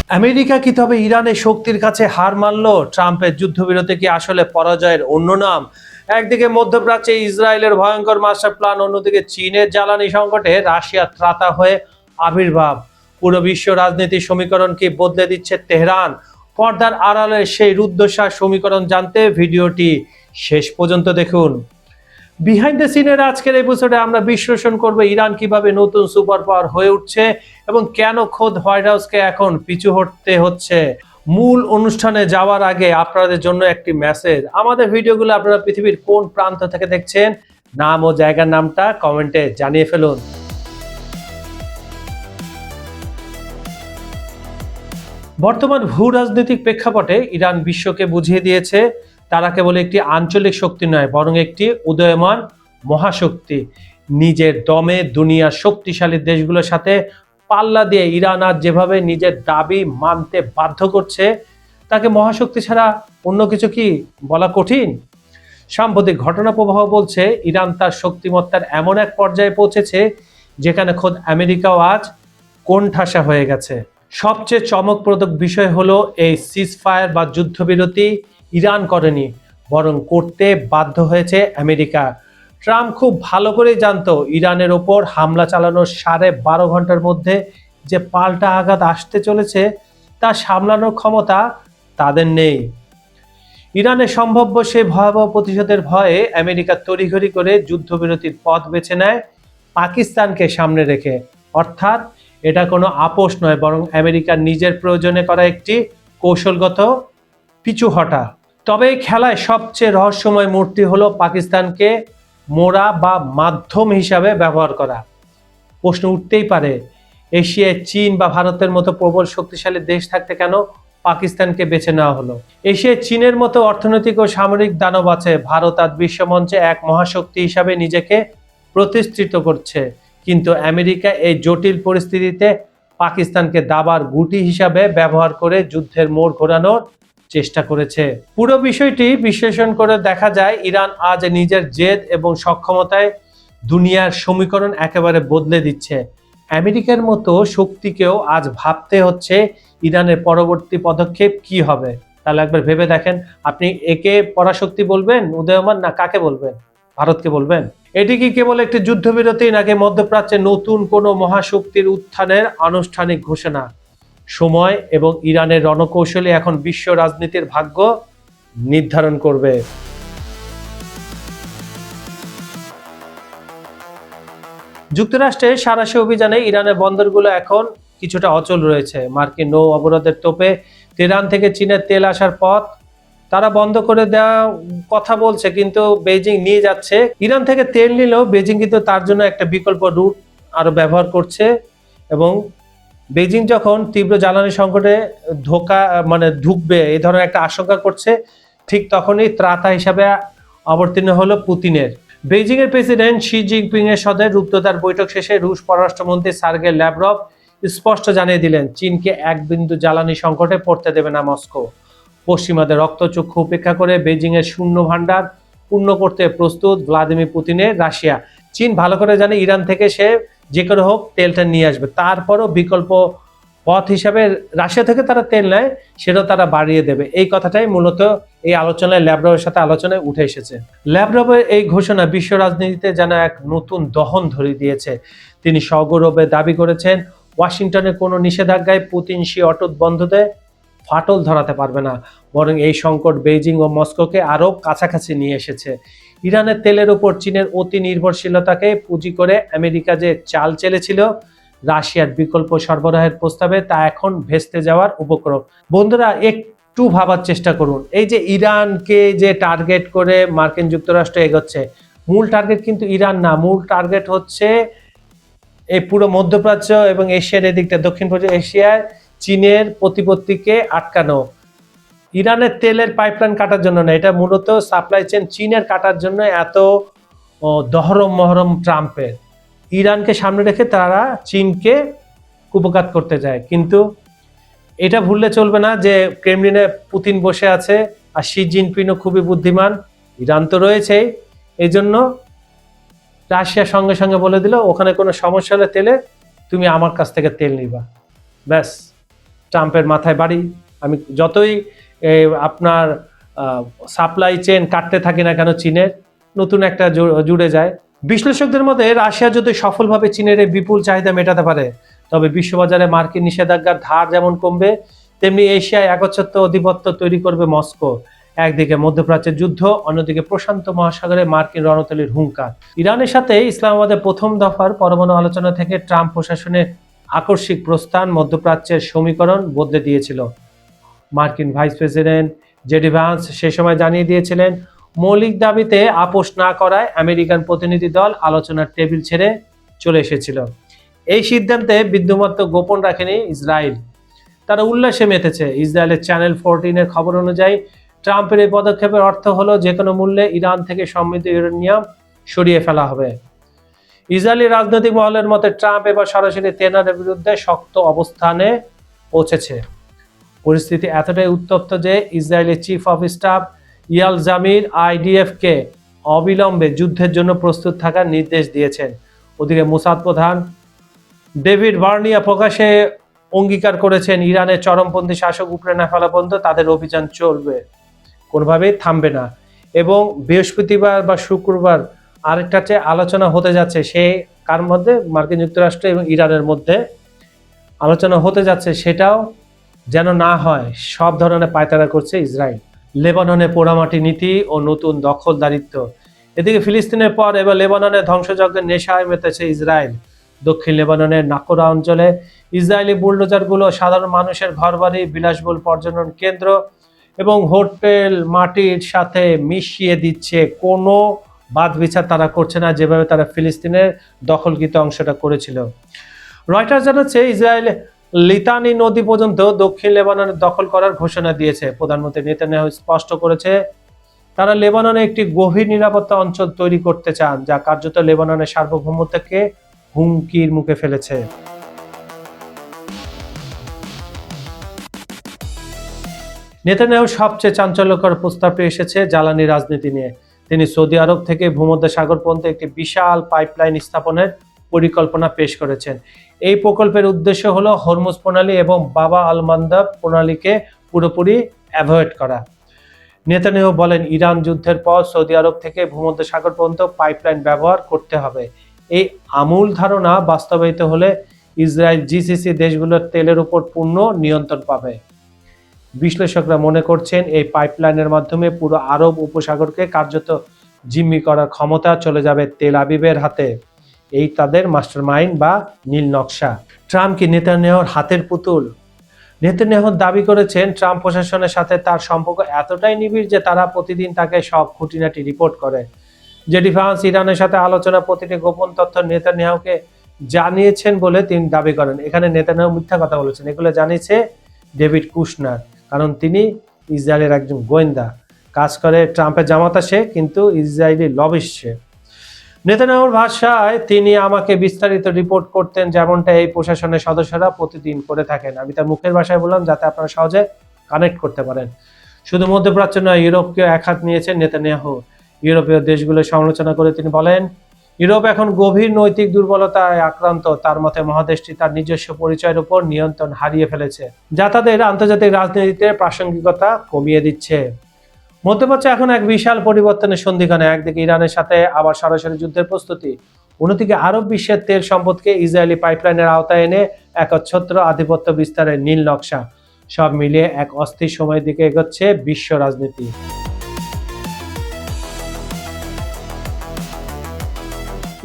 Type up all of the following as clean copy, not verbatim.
America কি তবে ইরানের শক্তির কাছে হার মানল? ট্রাম্পের যুদ্ধবিরতি কি আসলে পরাজয়ের অন্য নাম? একদিকে মধ্যপ্রাচ্যে ইসরায়েলের ভয়ঙ্কর মাস্টার প্ল্যান, অন্যদিকে চীনের জ্বালানি সংকটে রাশিয়া ত্রাতা হয়ে আবির্ভাব। পুরো বিশ্ব রাজনীতির সমীকরণ কি বদলে দিচ্ছে তেহরান? পর্দার আড়ালের সেই রুদ্ধশ্বাস সমীকরণ জানতে ভিডিওটি শেষ পর্যন্ত দেখুন। বিহাইন্ড দ্য সিনের আজকের এপিসোডে আমরা বিশ্লেষণ করব ইরান কিভাবে নতুন সুপার পাওয়ার হয়ে উঠছে এবং কেন খোদ হোয়াইট হাউসকে এখন পিছু হটতে হচ্ছে। মূল অনুষ্ঠানে যাওয়ার আগে আপনাদের জন্য একটি মেসেজ। আমাদের ভিডিওগুলো আপনারা পৃথিবীর কোন প্রান্ত থেকে দেখছেন, নাম ও জায়গার নামটা কমেন্টে জানিয়ে ফেলুন। বর্তমান ভূ রাজনৈতিক প্রেক্ষাপটে ইরান বিশ্বকে বুঝিয়ে দিয়েছে তারা কেবল একটি আঞ্চলিক শক্তি নয়, বরং একটি উদীয়মান মহাশক্তি। নিজের দমে দুনিয়ার শক্তিশালী দেশগুলোর সাথে পাল্লা দিয়ে ইরান আজ যেভাবে নিজের দাবি মানতে বাধ্য করছে, তাকে মহাশক্তি ছাড়া অন্য কিছু কি বলা কঠিন। সাম্প্রতিক ঘটনা প্রবাহ বলছে ইরান তার শক্তিমত্তার এমন এক পর্যায়ে পৌঁছেছে যেখানে খোদ আমেরিকাও আজ কোণঠাসা হয়ে গেছে। সবচেয়ে চমকপ্রদ বিষয় হলো এই সিজফায়ার বা যুদ্ধবিরতি ইরান করেনি, বরং করতে বাধ্য হয়েছে আমেরিকা। ট্রাম্প খুব ভালো করেই জানতো ইরানের ওপর হামলা চালানোর 12.5 ঘন্টার মধ্যে যে পাল্টা আঘাত আসতে চলেছে তা সামলানোর ক্ষমতা তাদের নেই। ইরানের সম্ভাব্য সেই ভয়াবহ প্রতিশোধের ভয়ে আমেরিকা তড়িঘড়ি করে যুদ্ধবিরতির পথ বেছে নেয় পাকিস্তানকে সামনে রেখে। অর্থাৎ এটা কোনো আপোষ নয়, বরং আমেরিকার নিজের প্রয়োজনে করা একটি কৌশলগত পিছু হটা। তবে এই খেলায় সবচেয়ে রহস্যময় মূর্তি হলো পাকিস্তানকে মোড়া বা মাধ্যম হিসাবে ব্যবহার করা। প্রশ্ন উঠতেই পারে, এশিয়ায় চীন বা ভারতের মতো প্রবল শক্তিশালী দেশ থাকতে কেন পাকিস্তানকে বেছে নেওয়া হলো? এশিয়ায় চীনের মতো অর্থনৈতিক ও সামরিক দানব আছে। ভারত আজ বিশ্বমঞ্চে এক মহাশক্তি হিসাবে নিজেকে প্রতিষ্ঠিত করছে, কিন্তু আমেরিকা এই জটিল পরিস্থিতিতে পাকিস্তানকে দাবার গুটি হিসাবে ব্যবহার করে যুদ্ধের মোড় ঘোরানোর চেষ্টা করেছে। পুরো বিষয়টি বিশ্লেষণ করে দেখা যায় ইরান আজ নিজের জেদ এবং সক্ষমতায় দুনিয়ার সমীকরণ একেবারে বদলে দিচ্ছে। আমেরিকার মতো শক্তিকেও আজ ভাবতে হচ্ছে ইরানের পরবর্তী পদক্ষেপ কি হবে। তাহলে একবার ভেবে দেখেন, আপনি একে পরাশক্তি বলবেন উদীয়মান, না কাকে বলবেন? ভারতকে বলবেন? এটি কি কেবল একটি যুদ্ধবিরতি, নাকি মধ্যপ্রাচ্যে নতুন কোনো মহাশক্তির উত্থানের আনুষ্ঠানিক ঘোষণা? সময় এবং ইরানের রণকৌশলী এখন বিশ্ব রাজনীতির ভাগ্য নির্ধারণ করবে। যুক্তরাষ্ট্রের সাঁড়াশি অভিযানে ইরানের বন্দরগুলো এখন কিছুটা অচল রয়েছে। মার্কিন নৌ অবরোধের তোপে তেহরান থেকে চীনের তেল আসার পথ তারা বন্ধ করে দেওয়া কথা বলছে, কিন্তু বেইজিং নিয়ে যাচ্ছে। ইরান থেকে তেল নিলেও বেইজিং কিন্তু তার জন্য একটা বিকল্প রুট আরো ব্যবহার করছে, এবং বেইজিং যখন তীব্র জ্বালানি সংকটে ঢুকবে এই ধরনের একটা আশঙ্কা করছে, ঠিক তখনই ত্রাতা হিসাবে অবতীর্ণ হলো পুতিনের। বেইজিং এর প্রেসিডেন্ট শি জিনপিং এর সাথে রূপকথার বৈঠক শেষে রুশ পররাষ্ট্রমন্ত্রী সার্গে ল্যাভরভ স্পষ্ট জানিয়ে দিলেন চীনকে এক বিন্দু জ্বালানি সংকটে পড়তে দেবে না মস্কো। পশ্চিমাদের রক্তচক্ষু উপেক্ষা করে বেইজিং এর শূন্য ভান্ডার পূর্ণ করতে প্রস্তুত ভ্লাদিমির পুতিনের রাশিয়া। চীন ভালো করে জানে ইরান থেকে সে যে করে হোক তেলটা নিয়ে আসবে, তারপরও বিকল্প পথ হিসাবে রাশিয়া থেকে তারা তেল নেয়, সেটাও তারা বাড়িয়ে দেবে। এই কথাটাই মূলত এই আলোচনায় ল্যাভরভের সাথে আলোচনায় উঠে এসেছে। ল্যাভরভের এই ঘোষণা বিশ্ব রাজনীতিতে যেন এক নতুন দহন ধরিয়ে দিয়েছে। তিনি সগৌরবে দাবি করেছেন ওয়াশিংটনের কোনো নিষেধাজ্ঞায় পুতিন সে অটুট বন্ধতে ফাটল ধরাতে পারবে না, বরং এই সংকট বেইজিং ও মস্কোকে আরো কাছাকাছি নিয়ে এসেছে। ইরানের তেলের উপর চীনের অতি নির্ভরশীলতাকে পুঁজি করে আমেরিকা যে চাল চেলেছিল রাশিয়ার বিকল্প সরবরাহের প্রস্তাবে, তা এখন ভেস্তে যাওয়ার উপক্রম। বন্ধুরা, একটু ভাবার চেষ্টা করুন। এই যে ইরানকে যে টার্গেট করে মার্কিন যুক্তরাষ্ট্র এগোচ্ছে, মূল টার্গেট কিন্তু ইরান না, মূল টার্গেট হচ্ছে এই পুরো মধ্যপ্রাচ্য এবং এশিয়ার এদিকটা, দক্ষিণ পূর্ব এশিয়ায় চীনের প্রতিপত্তিকে আটকানো। ইরানের তেলের পাইপলাইন কাটার জন্য না, এটা মূলত সাপ্লাই চেন চীনের কাটার জন্য এত দহরম মহরম ট্রাম্পের। ইরানকে সামনে রেখে তারা চীনকে কুপঘাত করতে যায়। কিন্তু এটা ভুললে চলবে না যে ক্রেমলিনে পুতিন বসে আছে, আর শি জিনপিংও খুবই বুদ্ধিমান, ইরান তো রয়েছেই। এই জন্য রাশিয়া সঙ্গে সঙ্গে বলে দিল ওখানে কোনো সমস্যা হলে তেলে তুমি আমার কাছ থেকে তেল নিবা, ব্যাস ট্রাম্পের মাথায় বাড়ি। আমি যতই আপনার সাপ্লাই চেন কাটতে থাকি না কেন চীনের, নতুন একটা জুড়ে যায়। বিশ্লেষকদের মতে রাশিয়া যদি সফলভাবে চীনের এই বিপুল চাহিদা মেটাতে পারে, তবে বিশ্ববাজারে মার্কিন নিষেধাজ্ঞার ধার যেমন কমবে, তেমনি এশিয়ায় একচ্ছত্র আধিপত্য তৈরি করবে মস্কো। একদিকে মধ্যপ্রাচ্যের যুদ্ধ, অন্যদিকে প্রশান্ত মহাসাগরে মার্কিন রণতরীর হুঙ্কার। ইরানের সাথে ইসলামাবাদের প্রথম দফার পরমাণু আলোচনা থেকে ট্রাম্প প্রশাসনের আকস্মিক প্রস্থান মধ্যপ্রাচ্যের সমীকরণ বদলে দিয়েছিল। মার্কিন ভাইস প্রেসিডেন্ট জেডি ভান্স সে সময় জানিয়ে দিয়েছিলেন, মৌলিক দাবিতে আপোষ না করায় আমেরিকান প্রতিনিধি দল আলোচনার টেবিল ছেড়ে চলে এসেছিল। এই সিদ্ধান্তে বিন্দুমাত্র গোপন রাখেনি ইসরায়েল, তারা উল্লাসে মেতেছে। ইসরায়েলের চ্যানেল 14-এর খবর অনুযায়ী ট্রাম্পের এই পদক্ষেপের অর্থ হলো যে কোনো মূল্যে ইরান থেকে সমৃদ্ধ ইউরেনিয়াম সরিয়ে ফেলা হবে। ইসরায়েলি রাজনৈতিক মহলের মতে ট্রাম্প এবার সরাসরি তেহরানের বিরুদ্ধে শক্ত অবস্থানে পৌঁছেছে। পরিস্থিতি এতটাই উত্তপ্ত যে ইসরায়েলের চিফ অফ স্টাফ ইয়াল জামির আইডিএফকে অবিলম্বে যুদ্ধের জন্য প্রস্তুত থাকার নির্দেশ দিয়েছেন। ওদিকে মোসাদ প্রধান ডেভিড বার্নিয়া প্রকাশ্যে অঙ্গীকার করেছেন, ইরানের চরমপন্থী শাসক উপরে না ফেলা পর্যন্ত তাদের অভিযান চলবে, কোনোভাবেই থামবে না। এবং বৃহস্পতিবার বা শুক্রবার আরেকটা আলোচনা হতে যাচ্ছে, সে কার মধ্যে, মার্কিন যুক্তরাষ্ট্র এবং ইরানের মধ্যে আলোচনা হতে যাচ্ছে, সেটাও যেন না হয় সব ধরনের পায়তারা করছে ইসরায়েল। লেবাননে পোড়ামাটি নীতি ও নতুন দখলদারিত্ব। এদিকে ফিলিস্তিনের পর এবার লেবাননের ধ্বংসযজ্ঞের নেশায় মেতেছে ইসরায়েল। দক্ষিণ লেবাননের নাকোরা অঞ্চলে ইসরায়েলি বুলডোজারগুলো সাধারণ মানুষের ঘরবাড়ি, বিলাসবহুল পর্যটন কেন্দ্র এবং হোটেল মাটির সাথে মিশিয়ে দিচ্ছে। কোনো বাদ বিচার তারা করছে না, যেভাবে তারা ফিলিস্তিনের দখলকৃত অংশটা করেছিল। রয়টার্স জানাচ্ছে, ইসরায়েল লিতানি নদী পর্যন্ত দক্ষিণ লেবাননের দখল করার ঘোষণা দিয়েছে। প্রধানমন্ত্রী নেতানিয়াহু স্পষ্ট করেছে, তারা লেবাননে একটি গভীর নিরাপত্তা অঞ্চল তৈরি করতে চান, যা কার্যত লেবাননের সার্বভৌমত্বকে হুমকির মুখে ফেলেছে। নেতানিয়াহুর সবচেয়ে চাঞ্চল্যকর প্রস্তাবটি এসেছে জ্বালানি রাজনীতি নিয়ে। তিনি সৌদি আরব থেকে ভূমধ্যসাগর পর্যন্ত একটি বিশাল পাইপলাইন স্থাপনের পরিকল্পনা পেশ করেছেন। এই প্রকল্পের উদ্দেশ্য হলো হরমুজ প্রণালী এবং বাবা আল মান্দাব প্রণালীকে পুরোপুরি অ্যাভয়েড করা। নেতানিয়াহু বলেন, ইরান যুদ্ধের পর সৌদি আরব থেকে ভূমধ্যসাগর পর্যন্ত পাইপলাইন ব্যবহার করতে হবে। এই আমূল ধারণা বাস্তবায়িত হলে ইসরায়েল জিসিসি দেশগুলোর তেলের উপর পূর্ণ নিয়ন্ত্রণ পাবে। বিশ্লেষকরা মনে করছেন, এই পাইপলাইনের মাধ্যমে পুরো আরব উপসাগরকে কার্যত জিম্মি করার ক্ষমতা চলে যাবে তেল আবিবের হাতে। এই তাদের মাস্টারমাইন্ড বা নীল নকশা। ট্রাম্প কি নেতানিয়াহুর হাতের পুতুল? নেতানিয়াহু দাবি করেছেন, ট্রাম্প প্রশাসনের সাথে তার সম্পর্ক এতটাই নিবিড় যে তারা প্রতিদিন তাকে সব খুঁটিনাটি রিপোর্ট করে। জেডি ভান্স ইরানের সাথে আলোচনা প্রতিটি গোপন তথ্য নেতানিয়াহুকে জানিয়েছেন বলে তিনি দাবি করেন। এখানে নেতানিয়াহু মিথ্যা কথা বলেছেন, এগুলো জানিয়েছে ডেভিড কুশনার, কারণ তিনি ইসরায়েলের একজন গোয়েন্দা, কাজ করে ট্রাম্পের জামাতা সে, কিন্তু ইসরায়েলি লবিস্ট সে। নেতানিয়াহুর ভাষায়, তিনি আমাকে বিস্তারিত রিপোর্ট করতেন, যেমনটা এই প্রশাসনের সদস্যরা প্রতিদিন করে থাকেন। আমি তার মুখের ভাষায় বললাম যাতে আপনারা সহজে কানেক্ট করতে পারেন। শুধু মধ্যপ্রাচ্য নয়, ইউরোপকেও একহাত নিয়েছেন নেতানিয়াহু। ইউরোপীয় দেশগুলোর সমালোচনা করে তিনি বলেন, ইউরোপ এখন গভীর নৈতিক দুর্বলতায় আক্রান্ত। তার মতে মহাদেশটি তার নিজস্ব পরিচয়ের উপর নিয়ন্ত্রণ হারিয়ে ফেলেছে, যা তাদের আন্তর্জাতিক রাজনীতিতে প্রাসঙ্গিকতা কমিয়ে দিচ্ছে। মধ্যপ্রাচ্য এখন এক বিশাল পরিবর্তনের সন্ধিক্ষণে। একদিকে ইরানের সাথে আবার সরাসরি যুদ্ধের প্রস্তুতি, অন্যদিকে আরব বিশ্বের তেল সম্পদকে ইসরায়েলি পাইপলাইনের আওতায় এনে একচ্ছত্র আধিপত্য বিস্তারের নীল নকশা। সব মিলিয়ে এক অস্থির সময়ের দিকে এগোচ্ছে বিশ্ব রাজনীতি।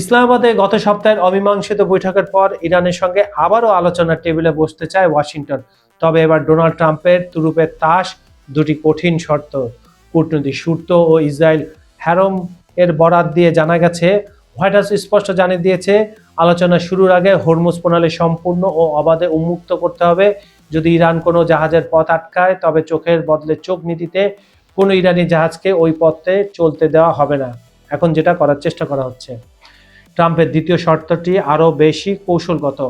ইসলামাবাদে গত সপ্তাহের অমীমাংসিত বৈঠকের পর ইরানের সঙ্গে আবারও আলোচনার টেবিলে বসতে চায় ওয়াশিংটন। তবে এবার ডোনাল্ড ট্রাম্পের তুরুপের তাস, দুটি কঠিন শর্ত। কূটনৈতিক সূত্র ও ইসরায়েল হ্যারম এর বরাত দিয়ে জানা গেছে, হোয়াইট হাউস স্পষ্ট জানিয়ে দিয়েছে, আলোচনা শুরুর আগে হরমুজ প্রণালী সম্পূর্ণ ও অবাধে উন্মুক্ত করতে হবে। যদি ইরান কোনো জাহাজের পথ আটকায়, তবে চোখের বদলে চোখ নীতিতে কোনো ইরানি জাহাজকে ওই পথে চলতে দেওয়া হবে না, এখন যেটা করার চেষ্টা করা হচ্ছে। ট্রাম্পের দ্বিতীয় শর্তটি আরও বেশি কৌশলগত।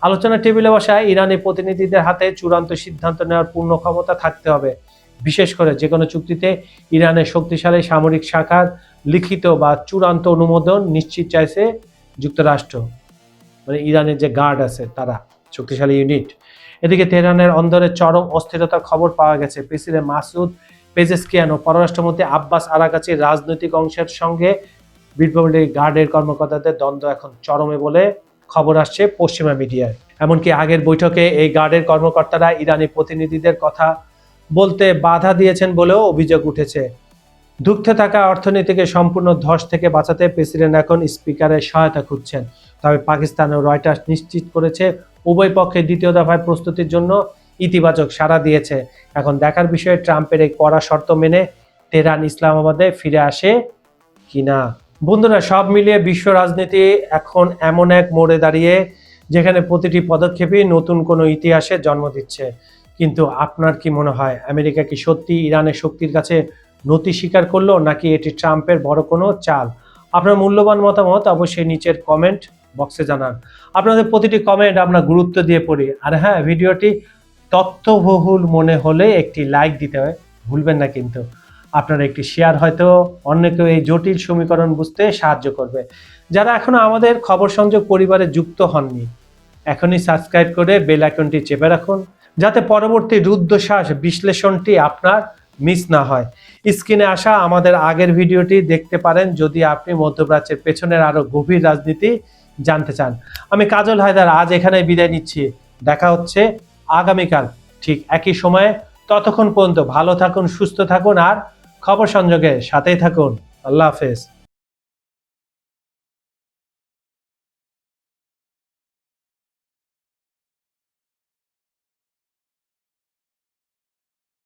আলোচনা টেবিলে বসায় ইরানি প্রতিনিধিদের হাতে চূড়ান্ত সিদ্ধান্ত নেওয়ার পূর্ণ ক্ষমতা থাকতে হবে। বিশেষ করে যে কোনো চুক্তিতে ইরানের শক্তিশালী সামরিক শাখার লিখিত বা চূড়ান্ত অনুমোদন নিশ্চিত চাইছে যুক্তরাষ্ট্র, মানে ইরানের যে গার্ড আছে তারা। শক্তিশালী ইউনিট। এদিকে তেহরানের অন্দরে চরম অস্থিরতার খবর পাওয়া গেছে। প্রেসিডেন্ট মাসুদ পেজেশকিয়ান ও পররাষ্ট্রমন্ত্রী আব্বাস আরাগাচির রাজনৈতিক অংশের সঙ্গে রিপাবলিক গার্ডের কর্মকর্তাদের দ্বন্দ্ব এখন চরমে বলে খবর আসছে পশ্চিমা মিডিয়ায়। এমনকি আগের বৈঠকে এই গার্ডের কর্মকর্তারা ইরানি প্রতিনিধিদের কথা বলতে বাধা দিয়েছেন বলেও অভিযোগ উঠেছে। ধুঁকতে থাকা অর্থনীতিকে সম্পূর্ণ ধস থেকে বাঁচাতে প্রেসিডেন্ট এখন স্পিকারের সহায়তা খুঁজছেন। তবে পাকিস্তান ও রয়টার্স নিশ্চিত করেছে উভয় পক্ষে দ্বিতীয় দফায় প্রস্তুতির জন্য ইতিবাচক সাড়া দিয়েছে। এখন দেখার বিষয়ে ট্রাম্পের এই কড়া শর্ত মেনে তেহরান ইসলামাবাদে ফিরে আসে কিনা। বন্ধুরা, সব মিলিয়ে বিশ্ব রাজনীতি এখন এমন এক মোড়ে দাঁড়িয়ে যেখানে প্রতিটি পদক্ষেপই নতুন কোনো ইতিহাসের জন্ম দিচ্ছে। কিন্তু আপনার কি মনে হয়, আমেরিকা কি সত্যি ইরানের শক্তির কাছে নতি স্বীকার করলো, নাকি এটি ট্রাম্পের বড় কোনো চাল? আপনার মূল্যবান মতামত অবশ্যই নিচের কমেন্ট বক্সে জানান। আপনাদের প্রতিটি কমেন্ট আমরা গুরুত্ব দিয়ে পড়ি। আর হ্যাঁ, ভিডিওটি তথ্যবহুল মনে হলে একটি লাইক দিতে ভুলবেন না কিন্তু। আপনার একটি শেয়ার হয়তো অন্যকেও এই জটিল সমীকরণ বুঝতে সাহায্য করবে। যারা এখনো আমাদের খবর সংযোগ পরিবারে যুক্ত হননি, এখনই সাবস্ক্রাইব করে বেল আইকনটি চেপে রাখুন, যাতে পরবর্তী রুদ্ধশ্বাস বিশ্লেষণটি আপনার মিস না হয়। স্ক্রিনে আসা আমাদের আগের ভিডিওটি দেখতে পারেন যদি আপনি মধ্যপ্রাচ্যের পেছনের আরো গভীর রাজনীতি জানতে চান। আমি কাজল হায়দার আজ এখানে বিদায় নিচ্ছি। দেখা হচ্ছে আগামীকাল ঠিক একই সময়ে। ততক্ষণ পর্যন্ত ভালো থাকুন, সুস্থ থাকুন আর খবর সংযোগে সাথেই থাকুন। আল্লাহ হাফেজ।